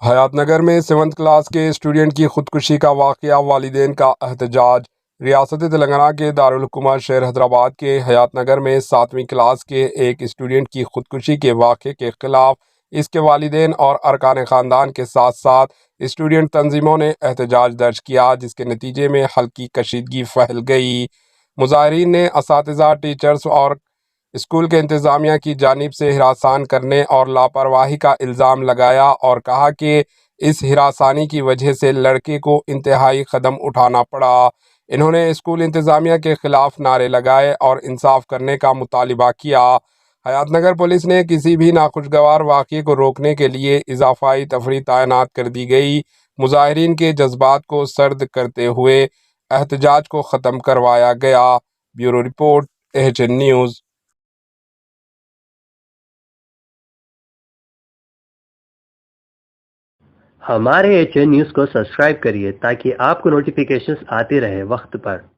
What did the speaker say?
حیات نگر میں 7th class کے اسٹوڈنٹ کی خودکشی کا واقعہ، والدین کا احتجاج۔ ریاست تلنگانہ کے دارالحکومت شہر حیدرآباد کے حیات نگر میں 7ویں کلاس کے ایک اسٹوڈنٹ کی خودکشی کے واقعے کے خلاف اس کے والدین اور ارکان خاندان کے ساتھ ساتھ اسٹوڈنٹ تنظیموں نے احتجاج درج کیا، جس کے نتیجے میں ہلکی کشیدگی پھیل گئی۔ مظاہرین نے اساتذہ، ٹیچرز اور اسکول کے انتظامیہ کی جانب سے ہراساں کرنے اور لاپرواہی کا الزام لگایا اور کہا کہ اس ہراسانی کی وجہ سے لڑکے کو انتہائی قدم اٹھانا پڑا۔ انہوں نے اسکول انتظامیہ کے خلاف نعرے لگائے اور انصاف کرنے کا مطالبہ کیا۔ حیات نگر پولیس نے کسی بھی ناخوشگوار واقعے کو روکنے کے لیے اضافی تفریح تعینات کر دی گئی۔ مظاہرین کے جذبات کو سرد کرتے ہوئے احتجاج کو ختم کروایا گیا۔ Bureau report, AHN news. ہمارے HN نیوز کو سبسکرائب کریے تاکہ آپ کو نوٹیفیکیشنز آتے رہے وقت پر۔